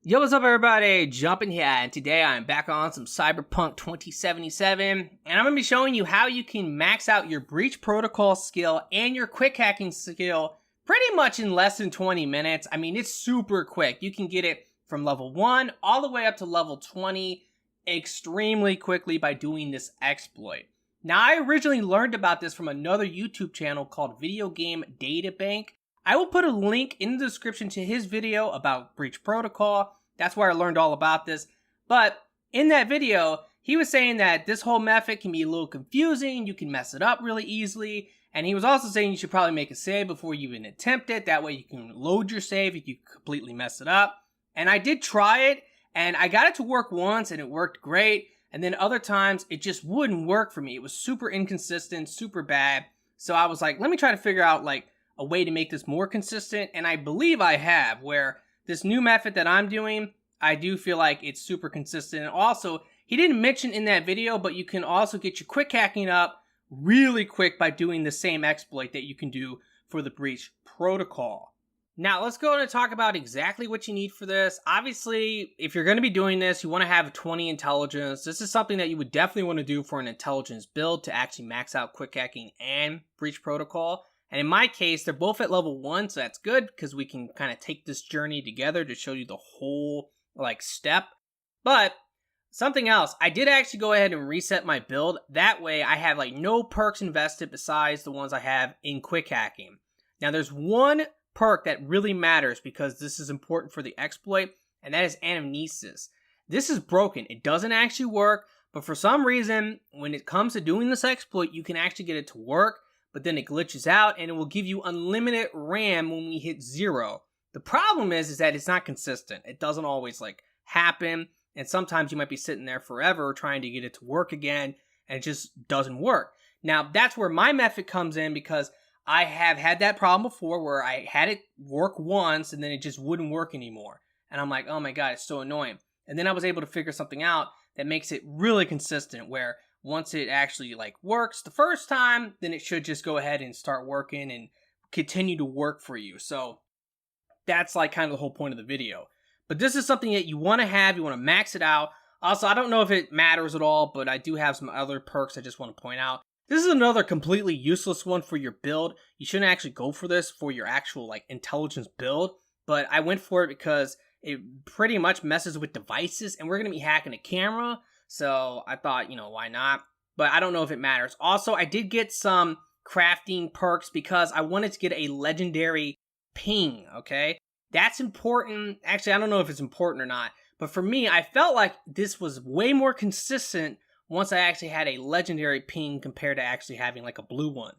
Yo, what's up everybody? Jumping here, and today I'm back on some Cyberpunk 2077, and I'm going to be showing you how you can max out your breach protocol skill and your quick hacking skill pretty much in less than 20 minutes. I mean, it's super quick. You can get it from level 1 all the way up to level 20 extremely quickly by doing this exploit. Now, I originally learned about this from another YouTube channel called Video Game Data Bank. I will put a link in the description to his video about breach protocol. That's where I learned all about this. But in that video, he was saying that this whole method can be a little confusing. You can mess it up really easily. And he was also saying you should probably make a save before you even attempt it. That way you can load your save if you completely mess it up. And I did try it, and I got it to work once, and it worked great. And then other times, it just wouldn't work for me. It was super inconsistent, super bad. So I was like, let me try to figure out a way to make this more consistent, and I believe I have, where this new method that I'm doing, I do feel like it's super consistent. And also, he didn't mention in that video, but you can also get your quick hacking up really quick by doing the same exploit that you can do for the breach protocol. Now, let's go and talk about exactly what you need for this. Obviously, if you're going to be doing this, you want to have 20 intelligence. This is something that you would definitely want to do for an intelligence build to actually max out quick hacking and breach protocol. And in my case, they're both at level 1, so that's good because we can kind of take this journey together to show you the whole step. But something else, I did actually go ahead and reset my build. That way I have no perks invested besides the ones I have in quick hacking. Now there's one perk that really matters because this is important for the exploit, and that is amnesis. This is broken. It doesn't actually work, but for some reason, when it comes to doing this exploit, you can actually get it to work. But then it glitches out and it will give you unlimited RAM when we hit 0. The problem is that it's not consistent. It doesn't always happen, and sometimes you might be sitting there forever trying to get it to work again, and it just doesn't work. Now, that's where my method comes in, because I have had that problem before where I had it work once and then it just wouldn't work anymore. And I'm like, oh my god, it's so annoying. And then I was able to figure something out that makes it really consistent, where once it actually works the first time, then it should just go ahead and start working and continue to work for you. So that's kind of the whole point of the video. But this is something that you want to have. You want to max it out. Also, I don't know if it matters at all, but I do have some other perks I just want to point out. This is another completely useless one for your build. You shouldn't actually go for this for your actual intelligence build. But I went for it because it pretty much messes with devices, and we're going to be hacking a camera. So I thought, why not? But I don't know if it matters. Also, I did get some crafting perks because I wanted to get a legendary ping, okay? That's important. Actually, I don't know if it's important or not. But for me, I felt like this was way more consistent once I actually had a legendary ping compared to actually having a blue one.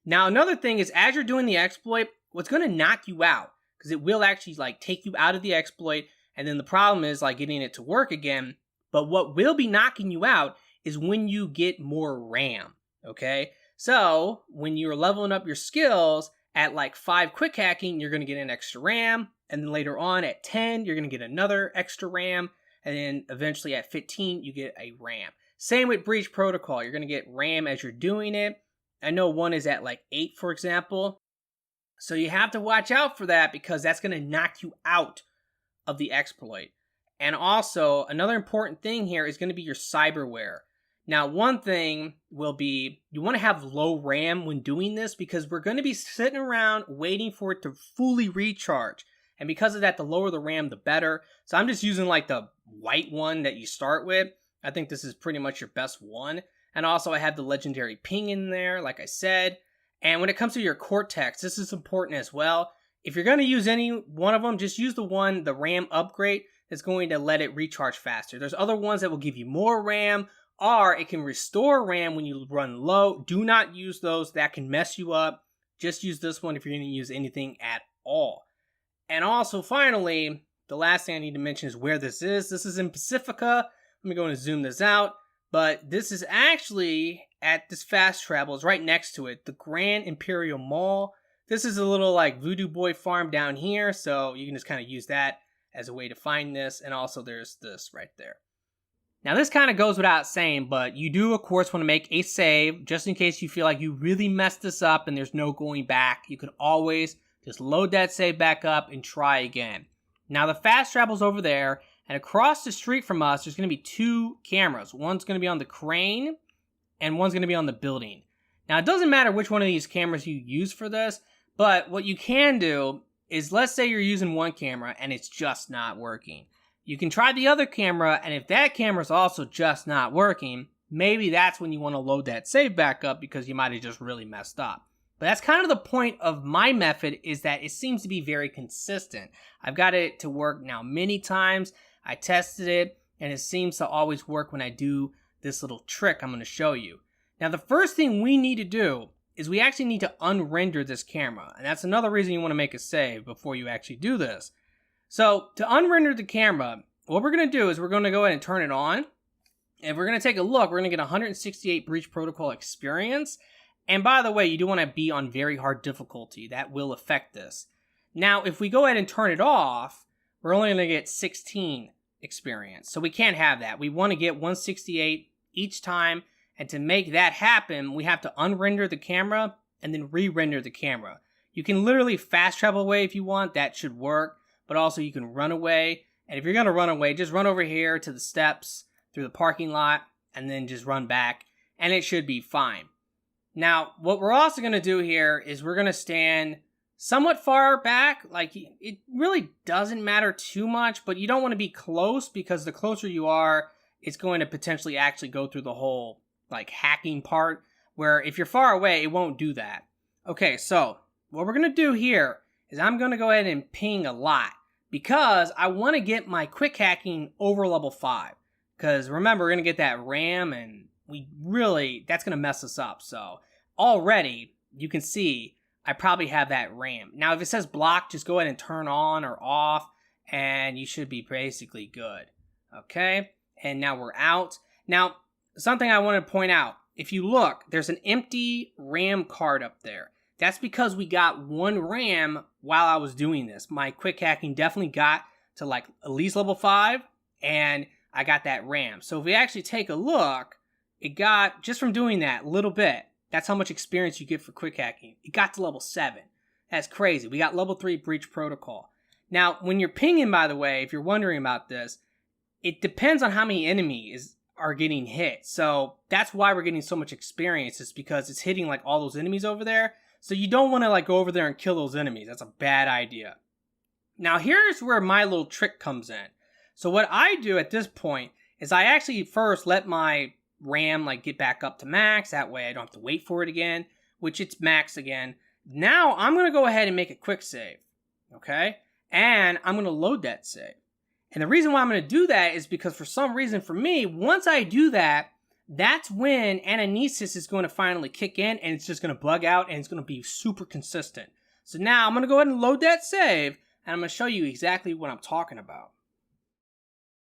Now, another thing is, as you're doing the exploit, what's going to knock you out, because it will actually take you out of the exploit, and then the problem is getting it to work again. But what will be knocking you out is when you get more RAM, okay? So, when you're leveling up your skills at 5 quick hacking, you're going to get an extra RAM. And then later on at 10, you're going to get another extra RAM. And then eventually at 15, you get a RAM. Same with breach protocol. You're going to get RAM as you're doing it. I know one is at 8, for example. So you have to watch out for that, because that's going to knock you out of the exploit. And also, another important thing here is going to be your cyberware. Now, one thing will be, you want to have low RAM when doing this, because we're going to be sitting around waiting for it to fully recharge. And because of that, the lower the RAM, the better. So I'm just using the white one that you start with. I think this is pretty much your best one. And also, I have the legendary ping in there, like I said. And when it comes to your Cortex, this is important as well. If you're going to use any one of them, just use the RAM upgrade that's going to let it recharge faster. There's other ones that will give you more RAM, or it can restore RAM when you run low. Do not use those. That can mess you up. Just use this one if you're going to use anything at all. And also, finally, the last thing I need to mention is where this is. This is in Pacifica. Let me go and zoom this out. But this is actually at this fast travel. It's right next to it, the Grand Imperial Mall. This is a little Voodoo Boy farm down here, so you can just kind of use that as a way to find this. And also there's this right there. Now this kind of goes without saying, but you do of course want to make a save just in case you feel like you really messed this up and there's no going back. You can always just load that save back up and try again. Now the fast travel's over there, and across the street from us, there's going to be 2 cameras. One's going to be on the crane, and one's going to be on the building. Now it doesn't matter which one of these cameras you use for this, but what you can do is, let's say you're using one camera and it's just not working. You can try the other camera, and if that camera's also just not working, maybe that's when you want to load that save back up because you might have just really messed up. But that's kind of the point of my method, is that it seems to be very consistent. I've got it to work now many times. I tested it, and it seems to always work when I do this little trick I'm going to show you. Now, the first thing we need to do is we actually need to unrender this camera. And that's another reason you want to make a save before you actually do this. So to unrender the camera, what we're going to do is we're going to go ahead and turn it on. And we're going to take a look. We're going to get 168 breach protocol experience. And by the way, you do want to be on very hard difficulty. That will affect this. Now, if we go ahead and turn it off, we're only going to get 16 experience. So we can't have that. We want to get 168 each time. And to make that happen, we have to unrender the camera and then re-render the camera. You can literally fast travel away if you want. That should work. But also you can run away. And if you're going to run away, just run over here to the steps through the parking lot and then just run back. And it should be fine. Now, what we're also going to do here is we're going to stand somewhat far back. Like, it really doesn't matter too much, but you don't want to be close, because the closer you are, it's going to potentially actually go through the whole, like, hacking part, where if you're far away, it won't do that. Okay, so what we're going to do here is I'm going to go ahead and ping a lot, because I want to get my quick hacking over level 5. Because remember, we're going to get that RAM, and that's going to mess us up. So already, you can see I probably have that RAM. Now, if it says block, just go ahead and turn on or off, and you should be basically good. Okay, and now we're out. Now, something I want to point out, if you look, there's an empty RAM card up there. That's because we got 1 RAM while I was doing this. My quick hacking definitely got to like at least level 5, and I got that RAM. So if we actually take a look, it got, just from doing that little bit, that's how much experience you get for quick hacking. It got to level 7. That's crazy. We got level 3 breach protocol. Now, when you're pinging, by the way, if you're wondering about this, it depends on how many enemies are getting hit. So that's why we're getting so much experience, is because it's hitting like all those enemies over there. So you don't want to like go over there and kill those enemies. That's a bad idea. Now, here's where my little trick comes in. So what I do at this point is I actually first let my RAM like get back up to max. That way I don't have to wait for it again, which it's max again. Now I'm going to go ahead and make a quick save. Okay. And I'm going to load that save. And the reason why I'm going to do that is because for some reason for me, once I do that, that's when Anamnesis is going to finally kick in, and it's just going to bug out, and it's going to be super consistent. So now I'm going to go ahead and load that save, and I'm going to show you exactly what I'm talking about.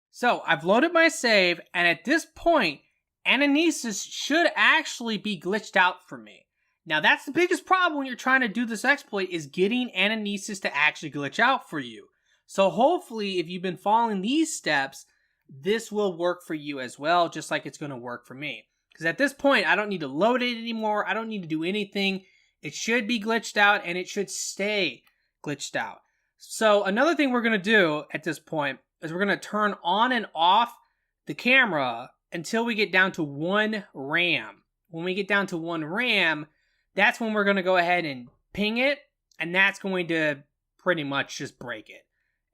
So I've loaded my save, and at this point, Anamnesis should actually be glitched out for me. Now that's the biggest problem when you're trying to do this exploit, is getting Anamnesis to actually glitch out for you. So hopefully, if you've been following these steps, this will work for you as well, just like it's going to work for me. Because at this point, I don't need to load it anymore. I don't need to do anything. It should be glitched out, and it should stay glitched out. So another thing we're going to do at this point is we're going to turn on and off the camera until we get down to 1 RAM. When we get down to 1 RAM, that's when we're going to go ahead and ping it, and that's going to pretty much just break it.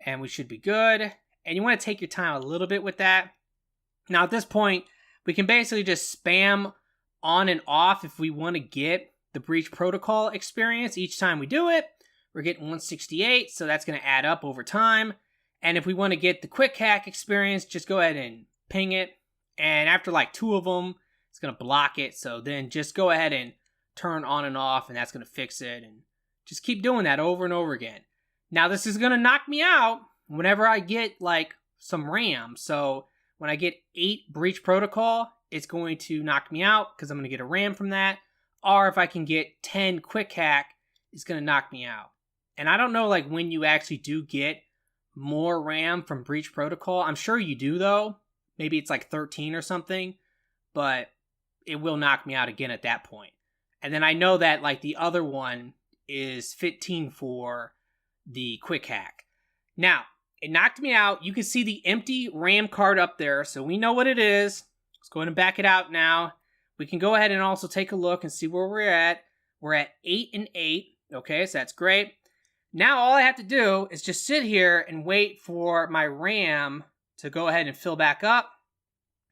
And we should be good. And you want to take your time a little bit with that. Now at this point, we can basically just spam on and off if we want to get the breach protocol experience. Each time we do it, we're getting 168, so that's going to add up over time. And if we want to get the quick hack experience, just go ahead and ping it. And after like 2 of them, it's going to block it. So then just go ahead and turn on and off, and that's going to fix it. And just keep doing that over and over again. Now this is going to knock me out whenever I get like some RAM. So when I get 8 breach protocol, it's going to knock me out because I'm going to get a RAM from that. Or if I can get 10 quick hack, it's going to knock me out. And I don't know like when you actually do get more RAM from breach protocol. I'm sure you do though. Maybe it's like 13 or something, but it will knock me out again at that point. And then I know that like the other one is 15 for the quick hack. Now, It knocked me out. You can see the empty RAM card up there, so we know what it is. Let's go ahead and back it out now. We can go ahead and also take a look and see where we're at. We're at 8 and 8. Okay, so that's great. Now all I have to do is just sit here and wait for my RAM to go ahead and fill back up.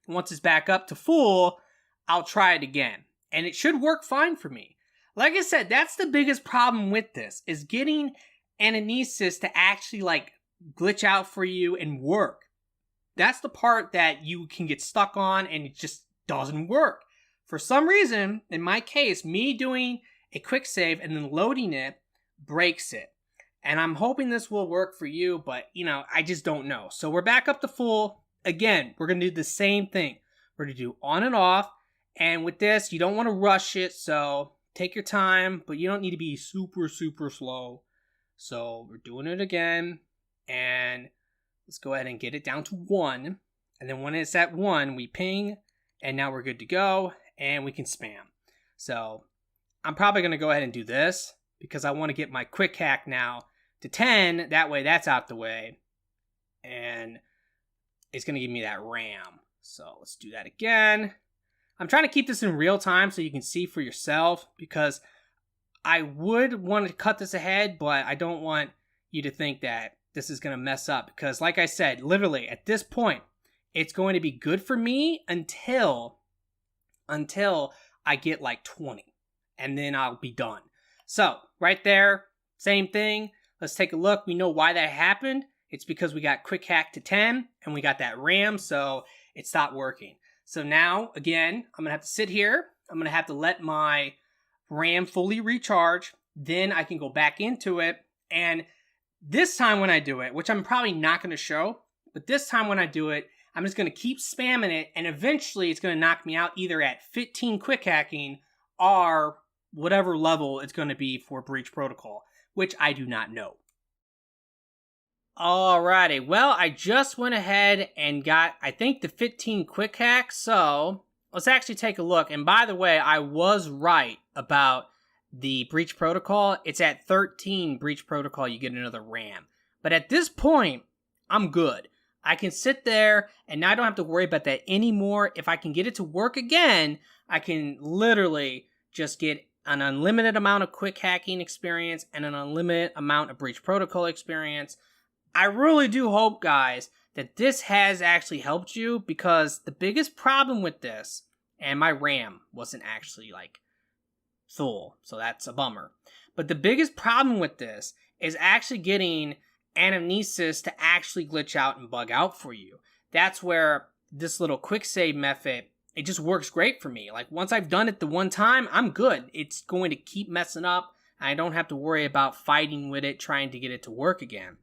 Once it's back up to full, I'll try it again. And it should work fine for me. Like I said, that's the biggest problem with this, is getting Anamnesis to actually like glitch out for you and work. That's the part that you can get stuck on and it just doesn't work. For some reason, in my case, me doing a quick save and then loading it breaks it. And I'm hoping this will work for you, but you know, I just don't know. So we're back up to full. Again, we're going to do the same thing. We're going to do on and off. And with this, you don't want to rush it, so take your time, but you don't need to be super, super slow. So we're doing it again. And let's go ahead and get it down to 1. And then when it's at 1, we ping. And now we're good to go. And we can spam. So I'm probably going to go ahead and do this, because I want to get my quick hack now to 10. That way that's out the way. And it's going to give me that RAM. So let's do that again. I'm trying to keep this in real time so you can see for yourself, because I would want to cut this ahead, but I don't want you to think that this is going to mess up. Because like I said, literally at this point, it's going to be good for me until I get like 20. And then I'll be done. So right there, same thing. Let's take a look. We know why that happened. It's because we got quick hack to 10 and we got that RAM, so it stopped working. So now, again, I'm going to have to sit here. I'm going to have to let my RAM fully recharge. Then I can go back into it. And this time when I do it, which I'm probably not going to show, but this time when I do it, I'm just going to keep spamming it. And eventually it's going to knock me out either at 15 quick hacking or whatever level it's going to be for breach protocol, which I do not know. Alrighty, well, I just went ahead and got, I think, the 15 quick hacks, so let's actually take a look. And by the way, I was right about the breach protocol. It's at 13 breach protocol, you get another RAM. But at this point, I'm good. I can sit there, and now I don't have to worry about that anymore. If I can get it to work again, I can literally just get an unlimited amount of quick hacking experience and an unlimited amount of breach protocol experience. I really do hope, guys, that this has actually helped you, because the biggest problem with this, and my RAM wasn't actually like full, so that's a bummer. But the biggest problem with this is actually getting Anamnesis to actually glitch out and bug out for you. That's where this little quick save method, it just works great for me. Like once I've done it the one time, I'm good. It's going to keep messing up. I don't have to worry about fighting with it, trying to get it to work again.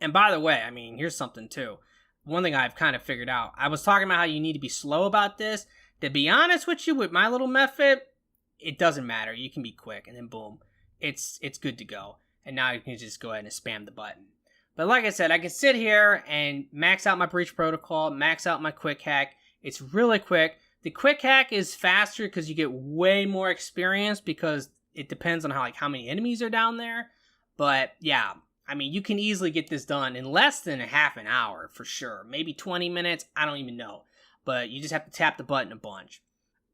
And by the way, I mean, here's something too. One thing I've kind of figured out. I was talking about how you need to be slow about this. To be honest with you, with my little method, it doesn't matter. You can be quick, and then boom, it's good to go. And now you can just go ahead and spam the button. But like I said, I can sit here and max out my breach protocol, max out my quick hack. It's really quick. The quick hack is faster because you get way more experience, because it depends on how many enemies are down there. But yeah, I mean, you can easily get this done in less than a half an hour for sure. Maybe 20 minutes, I don't even know. But you just have to tap the button a bunch.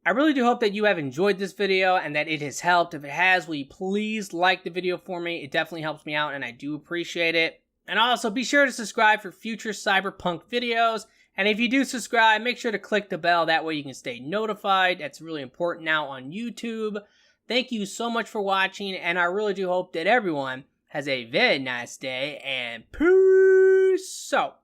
I really do hope that you have enjoyed this video and that it has helped. If it has, will you please like the video for me? It definitely helps me out and I do appreciate it. And also be sure to subscribe for future Cyberpunk videos. And if you do subscribe, make sure to click the bell. That way you can stay notified. That's really important now on YouTube. Thank you so much for watching, and I really do hope that everyone has a very nice day, and peace out.